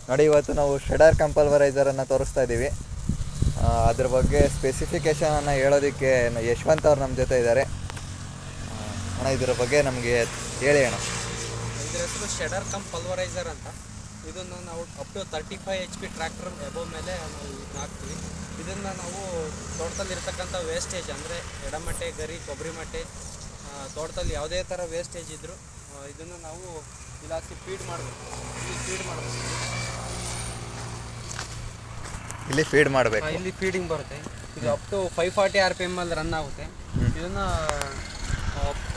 ನೋಡಿ, ಇವತ್ತು ನಾವು ಶ್ರೆಡರ್ ಕಂಪಲ್ವರೈಸರನ್ನು ತೋರಿಸ್ತಾ ಇದ್ದೀವಿ. ಅದ್ರ ಬಗ್ಗೆ ಸ್ಪೆಸಿಫಿಕೇಷನನ್ನು ಹೇಳೋದಕ್ಕೆ ಯಶವಂತ್ ಅವ್ರು ನಮ್ಮ ಜೊತೆ ಇದ್ದಾರೆ. ಅಣ್ಣ, ಇದರ ಬಗ್ಗೆ ನಮಗೆ ಹೇಳಿ ಅಣ್ಣ. ಇದ್ರ ಹೆಸರು ಶ್ರೆಡರ್ ಕಂಪಲ್ವರೈಸರ್ ಅಂತ. ಇದನ್ನು ನಾವು up to 35 HP tractor above ಮೇಲೆ ನಾವು ಇದನ್ನ ಹಾಕ್ತೀವಿ. ಇದನ್ನು ನಾವು ತೋಟದಲ್ಲಿರ್ತಕ್ಕಂಥ ವೇಸ್ಟೇಜ್ ಅಂದರೆ ಎಡಮಟ್ಟೆ, ಗರಿ, ಕೊಬ್ಬರಿ ಮಟ್ಟೆ, ತೋಟದಲ್ಲಿ ಯಾವುದೇ ಥರ ವೇಸ್ಟೇಜ್ ಇದ್ದರೂ ಇದನ್ನು ನಾವು ಇಲ್ಲಿ ಹಾಕಿ ಫೀಡ್ ಮಾಡಬೇಕು. ಇಲ್ಲಿ ಫೀಡ್ ಮಾಡಬೇಕು. ಇಲ್ಲಿ ಫೀಡಿಂಗ್ ಬರುತ್ತೆ. ಇದು ಅಪ್ ಟು 540 RPM ಅಲ್ಲಿ ರನ್ ಆಗುತ್ತೆ. ಇದನ್ನು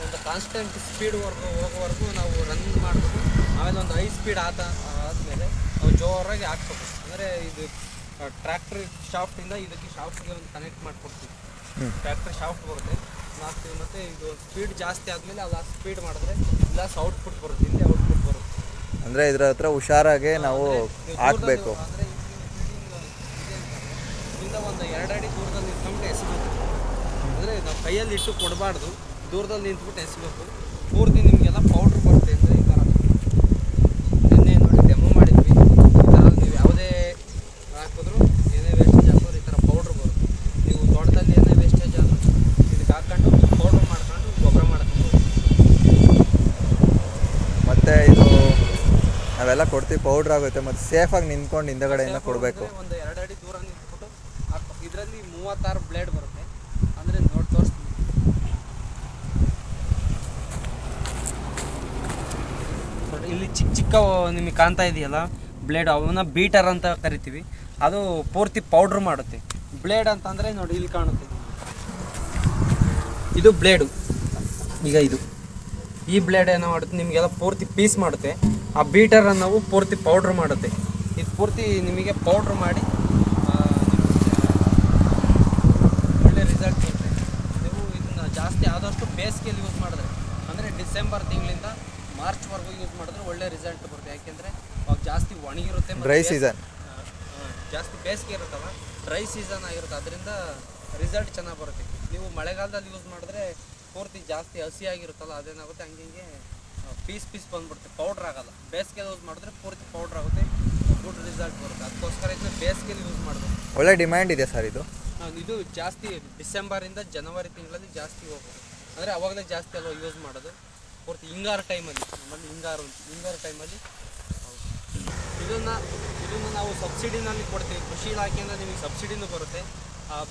ಒಂದು ಕಾನ್ಸ್ಟೆಂಟ್ ಸ್ಪೀಡ್ವರೆಗೂ ಹೋಗೋವರೆಗೂ ನಾವು ರನ್ ಮಾಡಬೇಕು. ಆಮೇಲೆ ಒಂದು ಹೈ ಸ್ಪೀಡ್ ಆದಮೇಲೆ ನಾವು ಜೋರಾಗಿ ಹಾಕ್ಬೇಕು. ಅಂದರೆ ಇದು ಟ್ರ್ಯಾಕ್ಟರ್ ಶಾಫ್ಟಿಂದ ಇದಕ್ಕೆ ಶಾಫ್ಟ್ಗೆ ಒಂದು ಕನೆಕ್ಟ್ ಮಾಡಿಕೊಡ್ತೀವಿ. ಟ್ರ್ಯಾಕ್ಟರ್ ಶಾಫ್ಟ್ ಬರುತ್ತೆ, ಹಾಕ್ತೀವಿ. ಮತ್ತು ಇದು ಸ್ಪೀಡ್ ಜಾಸ್ತಿ ಆದಮೇಲೆ ಅದು ಸ್ಪೀಡ್ ಮಾಡಿದ್ರೆ ಗ್ಲಾಸ್ ಔಟ್ಪುಟ್ ಬರುತ್ತೆ, ಇಲ್ಲಿ ಔಟ್ಪುಟ್ ಬರುತ್ತೆ. ಅಂದರೆ ಇದರ ಹತ್ರ ಹುಷಾರಾಗಿ ನಾವು ಹಾಕಬೇಕು. ಅಂದರೆ ಇದರಿಂದ ಒಂದು 2 ಅಡಿ ದೂರದಲ್ಲಿ ನಿಂತ್ಕೊಂಡು ಎಸಬೇಕು. ಅಂದರೆ ನಾವು ಕೈಯಲ್ಲಿ ಇಟ್ಟು ಕೊಡಬಾರ್ದು, ದೂರದಲ್ಲಿ ನಿಂತ್ಬಿಟ್ಟು ಎಸಬೇಕು. ಪೂರ್ತಿ ನಿಮಗೆಲ್ಲ ಪೌಡ್ರ್ ಬರುತ್ತೆ. ಅಂದರೆ ಈ ಥರ ನಿನ್ನೆ ನೋಡಿ ಡೆಮೋ ಮಾಡಿದ್ವಿ. ಈ ಥರ ನೀವು ಯಾವುದೇ ಹಾಕಿದ್ರು, ಏನೇ ವೇಸ್ಟೇಜ್ ಹಾಕಿದ್ರು ಈ ಥರ ಪೌಡ್ರ್ ಬರುತ್ತೆ. ನೀವು ತೋಟದಲ್ಲಿ ಏನೇ ವೇಸ್ಟೇಜ್ ಆದರೂ ಇದಕ್ಕೆ ಹಾಕ್ಕೊಂಡು ಪೌಡ್ರ್ ಮಾಡ್ಕೊಂಡು ಗೊಬ್ಬರ ಮಾಡ್ಕೊಂಡು. ಮತ್ತು ಇದು ನಾವೆಲ್ಲ ಕೊಡ್ತೀವಿ, ಪೌಡ್ರ್ ಆಗುತ್ತೆ. ಮತ್ತು ಸೇಫಾಗಿ ನಿಂತ್ಕೊಂಡು ಹಿಂದಗಡೆಯಿಂದ ಕೊಡಬೇಕು. ಒಂದು 2 ಅಡಿ ದೂರ ನಿಂತ್ಬಿಟ್ಟು ಇದರಲ್ಲಿ 36 ಬ್ಲೇಡ್ ಬರುತ್ತೆ. ಅಂದರೆ ನೋಡಿ ತೋರಿಸ್ತೀನಿ. ಇಲ್ಲಿ ಚಿಕ್ಕ ಚಿಕ್ಕ ನಿಮಗೆ ಕಾಣ್ತಾ ಇದೆಯಲ್ಲ ಬ್ಲೇಡ್, ಅವನ್ನ ಬೀಟರ್ ಅಂತ ಕರಿತೀವಿ. ಅದು ಪೂರ್ತಿ ಪೌಡ್ರ್ ಮಾಡುತ್ತೆ. ಬ್ಲೇಡ್ ಅಂತಂದರೆ ನೋಡಿ ಇಲ್ಲಿ ಕಾಣುತ್ತೆ, ಇದು ಬ್ಲೇಡು. ಈಗ ಈ ಬ್ಲೇಡ್ ಏನೋ ಮಾಡುತ್ತೆ, ನಿಮಗೆಲ್ಲ ಪೂರ್ತಿ ಪೀಸ್ ಮಾಡುತ್ತೆ. ಆ ಬೀಟರನ್ನು ನಾವು ಪೂರ್ತಿ ಪೌಡ್ರ್ ಮಾಡುತ್ತೆ. ಇದು ಪೂರ್ತಿ ನಿಮಗೆ ಪೌಡ್ರ್ ಮಾಡಿ ಒಳ್ಳೆ ರಿಸಲ್ಟ್ ಬರುತ್ತೆ. ನೀವು ಇದನ್ನು ಜಾಸ್ತಿ ಆದಷ್ಟು ಬೇಸಿಗೆಯಲ್ಲಿ ಯೂಸ್ ಮಾಡಿದ್ರೆ, ಅಂದರೆ ಡಿಸೆಂಬರ್ ತಿಂಗಳಿಂದ ಮಾರ್ಚ್ವರೆಗೂ ಯೂಸ್ ಮಾಡಿದ್ರೆ ಒಳ್ಳೆ ರಿಸಲ್ಟ್ ಬರುತ್ತೆ. ಯಾಕೆಂದರೆ ಅವಾಗ ಜಾಸ್ತಿ ಒಣಗಿರುತ್ತೆ, ಡ್ರೈ ಸೀಸನ್ ಜಾಸ್ತಿ ಬೇಸಿಗೆ ಇರುತ್ತಲ್ಲ, ಡ್ರೈ ಸೀಸನ್ ಆಗಿರುತ್ತೆ. ಅದರಿಂದ ರಿಸಲ್ಟ್ ಚೆನ್ನಾಗಿ ಬರುತ್ತೆ. ನೀವು ಮಳೆಗಾಲದಲ್ಲಿ ಯೂಸ್ ಮಾಡಿದ್ರೆ ಪೂರ್ತಿ ಜಾಸ್ತಿ ಹಸಿಯಾಗಿರುತ್ತಲ್ಲ, ಅದೇನಾಗುತ್ತೆ ಹಂಗೆ ಪೀಸ್ ಬಂದ್ಬಿಡುತ್ತೆ, ಪೌಡ್ರ್ ಆಗೋಲ್ಲ. ಬೇಸಿಗೆ ಯೂಸ್ ಮಾಡಿದ್ರೆ ಪೂರ್ತಿ ಪೌಡ್ರ್ ಆಗುತ್ತೆ, ಗುಡ್ ರಿಸಲ್ಟ್ ಬರುತ್ತೆ. ಅದಕ್ಕೋಸ್ಕರ ಇದನ್ನ ಬೇಸಿಗೆಯಲ್ಲಿ ಯೂಸ್ ಮಾಡಬೇಕು. ಒಳ್ಳೆ ಡಿಮ್ಯಾಂಡ್ ಇದೆ ಸರ್ ಇದು. ಇದು ಜಾಸ್ತಿ ಡಿಸೆಂಬರಿಂದ ಜನವರಿ ತಿಂಗಳಲ್ಲಿ ಜಾಸ್ತಿ ಹೋಗೋದು. ಅಂದರೆ ಅವಾಗಲೇ ಜಾಸ್ತಿ ಅಲ್ವಾ ಯೂಸ್ ಮಾಡೋದು, ಪೂರ್ತಿ ಹಿಂಗಾರು ಟೈಮಲ್ಲಿ. ನಮ್ಮಲ್ಲಿ ಹಿಂಗಾರು ಟೈಮಲ್ಲಿ ಇದನ್ನು ನಾವು ಸಬ್ಸಿಡಿನಲ್ಲಿ ಕೊಡ್ತೀವಿ. ಕೃಷಿ ಇಲಾಖೆಯಿಂದ ನಿಮಗೆ ಸಬ್ಸಿಡಿನೂ ಬರುತ್ತೆ.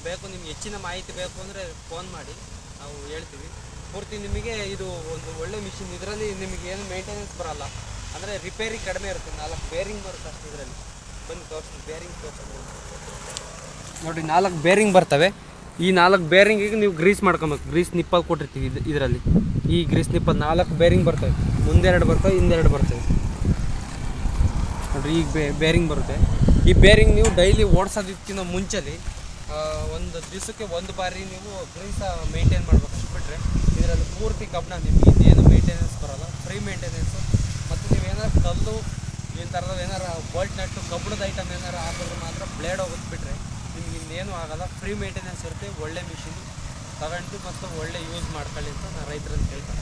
ಬೇಕು ನಿಮ್ಗೆ ಹೆಚ್ಚಿನ ಮಾಹಿತಿ ಬೇಕು ಅಂದರೆ ಫೋನ್ ಮಾಡಿ, ನಾವು ಹೇಳ್ತೀವಿ. ಪೂರ್ತಿ ನಿಮಗೆ ಇದು ಒಂದು ಒಳ್ಳೆ ಮಿಷಿನ್. ಇದರಲ್ಲಿ ನಿಮಗೆ ಏನು ಮೇಂಟೆನೆನ್ಸ್ ಬರೋಲ್ಲ, ಅಂದರೆ ರಿಪೇರಿ ಕಡಿಮೆ ಇರುತ್ತೆ. 4 ಬೇರಿಂಗ್ ಬರುತ್ತೆ ಅಷ್ಟು ಇದರಲ್ಲಿ. ಬಂದು ತೋರಿಸ್ತೀವಿ, ಬೇರಿಂಗ್ ತೋರಿಸ್ಬೋದು ನೋಡಿ. 4 ಬೇರಿಂಗ್ ಬರ್ತವೆ. ಈ 4 ಬೇರಿಂಗಿಗೆ ನೀವು ಗ್ರೀಸ್ ಮಾಡ್ಕೊಬೇಕು. ಗ್ರೀಸ್ ನಿಪ್ಪಲ್ ಕೊಟ್ಟಿರ್ತೀವಿ ಇದರಲ್ಲಿ. ಈ ಗ್ರೀಸ್ ನಿಪ್ಪಲ್ 4 ಬೇರಿಂಗ್ ಬರ್ತವೆ. ಮುಂದೆರಡು ಬರ್ತವೆ, ಹಿಂದೆರಡು ಬರ್ತವೆ ನೋಡಿರಿ. ಈಗ ಬೇರಿಂಗ್ ಬರುತ್ತೆ. ಈ ಬೇರಿಂಗ್ ನೀವು ಡೈಲಿ ಓಡಿಸೋದಕ್ಕಿಂತ ಮುಂಚೆಲಿ ಒಂದು ದಿವಸಕ್ಕೆ 1 ಬಾರಿ ನೀವು ಗ್ರೀಸ ಮೇಂಟೈನ್ ಮಾಡ್ಬೇಕು. ಬಿಟ್ಟರೆ ಇದರಲ್ಲಿ ಪೂರ್ತಿ ಕಬ್ಬಣ, ನಿಮಗೆ ಇನ್ನೇನು ಮೇಂಟೆನೆನ್ಸ್ ಬರೋಲ್ಲ, ಫ್ರೀ ಮೇಂಟೆನೆನ್ಸು. ಮತ್ತು ನೀವು ಏನಾರು ಕಲ್ಲು ಈ ಥರದ ಏನಾರು ಬೋಲ್ಟ್ ನಟ್ಟು ಕಬ್ಬಣದ ಐಟಮ್ ಏನಾರು ಹಾಕಿದ್ರೆ ಮಾತ್ರ ಬ್ಲೇಡ್ ಹೋಗುತ್ತೆ. ಬಿಟ್ಟರೆ ನಿಮ್ಗೆ ಇನ್ನೇನು ಆಗೋಲ್ಲ, ಫ್ರೀ ಮೇಂಟೆನೆನ್ಸ್ ಇರುತ್ತೆ. ಒಳ್ಳೆ ಮಿಷಿನ್ ತಗೊಂಡು ಮತ್ತು ಒಳ್ಳೆ ಯೂಸ್ ಮಾಡ್ಕೊಳ್ಳಿ ಅಂತ ನಾನು ರೈತರನ್ನು ಕೇಳ್ತಾರೆ.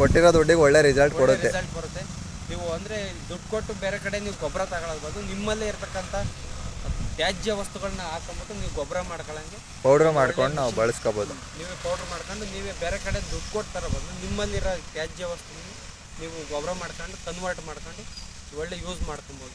ಕೊಟ್ಟಿರೋ ದುಡ್ಡಿಗೆ ಒಳ್ಳೆ ರಿಸಲ್ಟ್ ಬರುತ್ತೆ. ನೀವು ಅಂದರೆ ದುಡ್ಡು ಕೊಟ್ಟು ಬೇರೆ ಕಡೆ ನೀವು ಗೊಬ್ಬರ ತಗೊಳ್ಳೋದು ಬದಲು ನಿಮ್ಮಲ್ಲೇ ಇರ್ತಕ್ಕಂಥ ತ್ಯಾಜ್ಯ ವಸ್ತುಗಳನ್ನ ಹಾಕೊಂಬಿಟ್ಟು ನೀವು ಗೊಬ್ಬರ ಮಾಡ್ಕೊಳ್ಳಂಗೆ ಪೌಡ್ರ್ ಮಾಡ್ಕೊಂಡು ನಾವು ಬಳಸ್ಕೋಬೋದು. ನೀವೇ ಪೌಡ್ರ್ ಮಾಡ್ಕೊಂಡು ನೀವೇ ಬೇರೆ ಕಡೆ ದುಡ್ಡು ಕೊಟ್ಟು ತರೋಬದಲು ನಿಮ್ಮಲ್ಲಿರೋ ತ್ಯಾಜ್ಯ ವಸ್ತು ನೀವು ಗೊಬ್ಬರ ಮಾಡ್ಕೊಂಡು ಕನ್ವರ್ಟ್ ಮಾಡ್ಕೊಂಡು ಒಳ್ಳೆ ಯೂಸ್ ಮಾಡ್ಕೊಬೋದು.